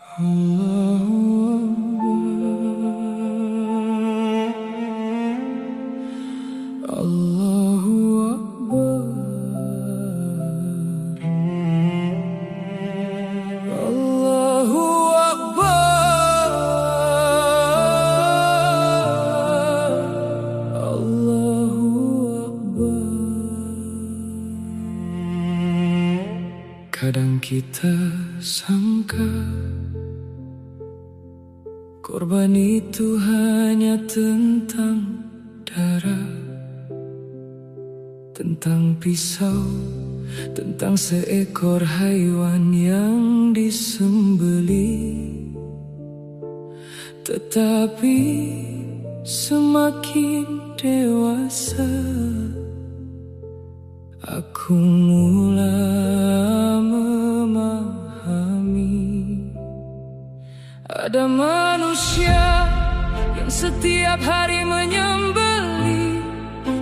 Allahu Akbar, Allahu Akbar, Allahu Akbar. Kadang kita sangka korban itu hanya tentang darah, tentang pisau, tentang seekor haiwan yang disembelih. Tetapi semakin dewasa, aku mulai memahami ada manusia yang setiap hari menyembelih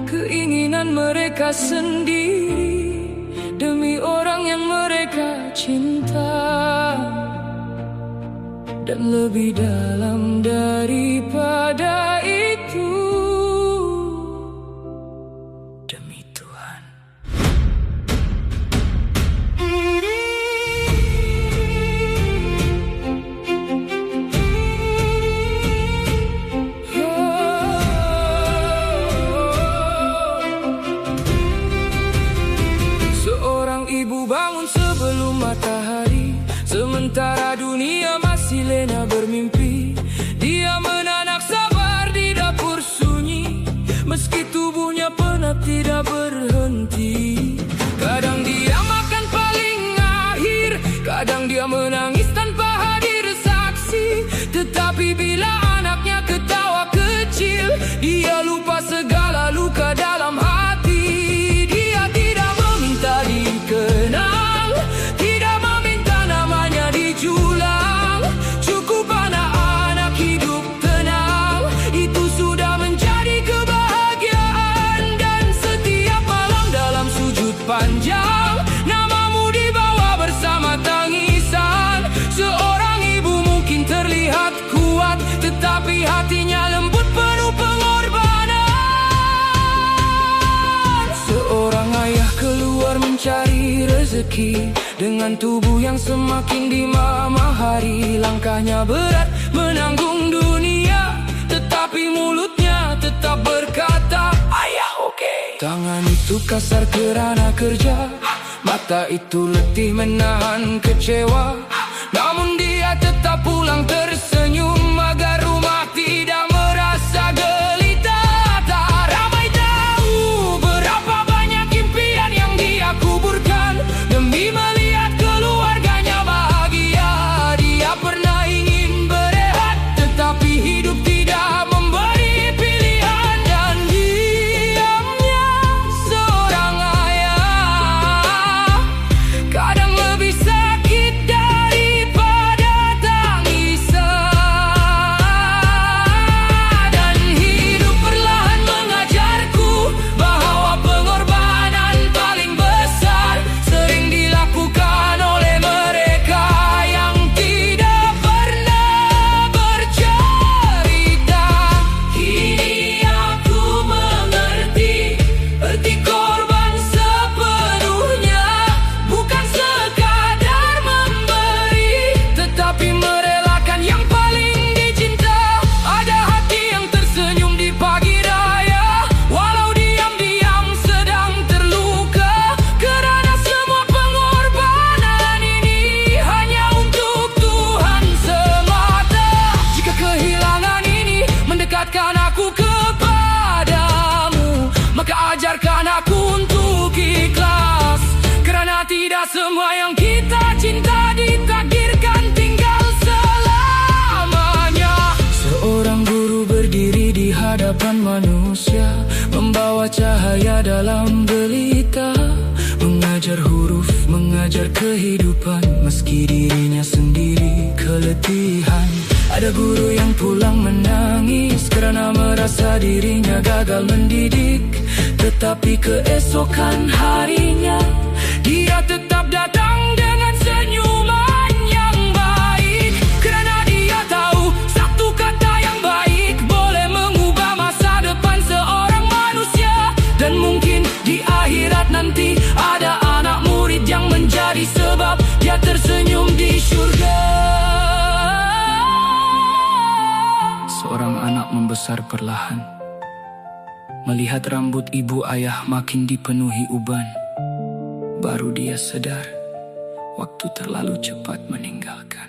keinginan mereka sendiri demi orang yang mereka cinta. Dan lebih dalam daripada itu, demi Tuhan. Seorang ibu bangun sebelum matahari, sementara dunia masih lena bermimpi. Dia menanak sabar di dapur sunyi, meski tubuhnya penat tidak berhenti. Kadang dia makan paling akhir, kadang dia menangis tanpa hadir saksi. Tetapi bila anaknya ketawa kecil, dia lupa segala luka dalam hati. Dia tidak meminta dikenal, tidak meminta namanya dijulang. Cukup anak-anak hidup tenang, itu sudah menjadi kebahagiaan. Dan setiap malam dalam sujud panjang, namamu dibawa bersama tangisan. Seorang ibu mungkin terlihat kuat, tetapi hatinya lembut penuh pengorbanan. Seorang ayah keluar mencari rezeki dengan tubuh yang semakin di malam hari. Langkahnya berat menanggung dunia, tetapi mulutnya tetap berkata, "Ayah, oke." Tangan itu kasar kerana kerja, mata itu letih menahan kecewa. Namun dia tetap pulang tersenyum agar rumah tidak merasa gelita. Tak ramai tahu berapa banyak impian yang dia kuburkan demi melihat keluarganya bahagia. Dia pernah ingin berehat, tetapi hidup tidak memberi pilihan. Dan diamnya seorang ayah kadang lebih sakit daripada tangisan. Dan hidup perlahan mengajarku bahwa pengorbanan paling besar sering dilakukan oleh mereka yang tidak pernah bercerita. Kini aku mengerti arti korban sepenuhnya, bukan sekadar memberi, tetapi merelakan yang paling dicinta. Ada hati yang tersenyum di pagi raya, walau diam-diam sedang terluka. Kerana semua pengorbanan ini hanya untuk Tuhan semata. Jika kehilangan ini mendekatkan aku kepadamu, maka ajarkan aku untuk ikhlas. Kerana tidak semua yang kita cinta ditakdirkan tinggal selamanya. Seorang guru berdiri di hadapan manusia, membawa cahaya dalam gelita. Mengajar huruf, mengajar kehidupan, meski dirinya sendiri keletihan. Ada guru yang pulang menangis kerana merasa dirinya gagal mendidik. Tetapi keesokan harinya, dia tetap datang dengan senyuman yang baik. perlahan. Melihat rambut ibu ayah makin dipenuhi uban, baru dia sadar waktu terlalu cepat meninggalkan.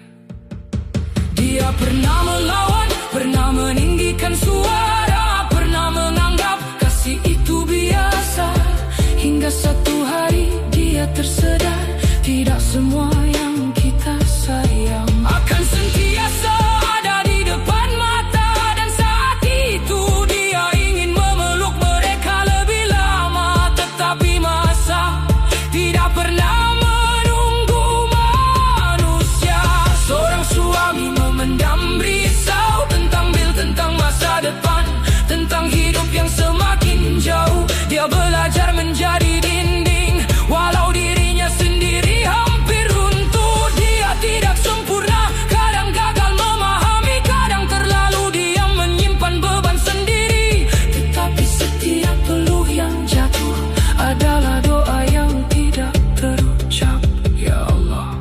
Dia pernah melawan, pernah meninggikan suara, pernah menganggap kasih itu biasa. Hingga satu hari dia tersedar, tidak semua yang kita sayang akan sentiasa ada di depan mata. Dan saat itu dia ingin memeluk mereka lebih lama, tetapi masa tidak pernah menunggu manusia. Seorang suami memendam risau tentang bil, tentang masa depan, tentang hidup yang semakin jauh. Dia belajar menjadi dinding, walau dirinya sendiri hampir runtuh. Dia tidak sempurna, kadang gagal memahami, kadang terlalu diam menyimpan beban sendiri. Tetapi setiap peluh yang jatuh adalah doa yang tidak terucap. Ya Allah,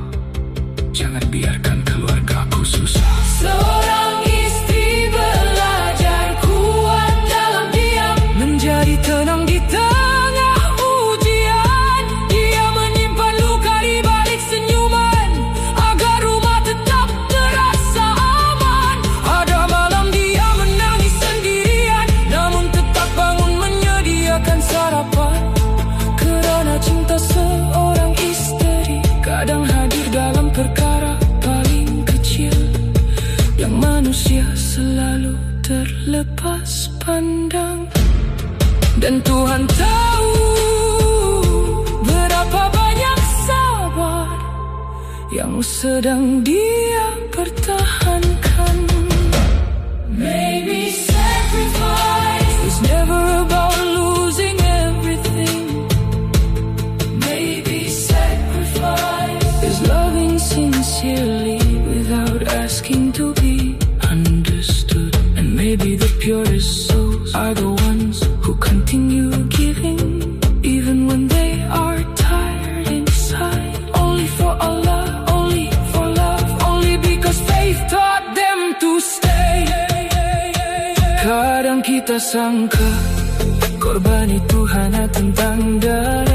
jangan biarkan keluargaku susah. Seorang istri belajar kuat dalam diam, menjadi tenang di tengah ujian. Dia menyimpan luka di balik senyuman, agar rumah tetap terasa aman. Ada malam dia menangis sendirian, namun tetap bangun menyediakan sarapan. Kerana cinta seorang istri kadang hadir dalam perkara paling kecil, yang manusia selalu terlepas pandang. Dan Tuhan tahu berapa banyak sabar yang sedang dia pertahankan. Maybe sacrifice is never about losing everything. Maybe sacrifice is loving sincerely without asking to be understood. And maybe the purest souls are the ones who continue giving, even when they are tired inside. Only for Allah, only for love, only because faith taught them to stay. Kadang kita sangka korban itu hanya tentang darah,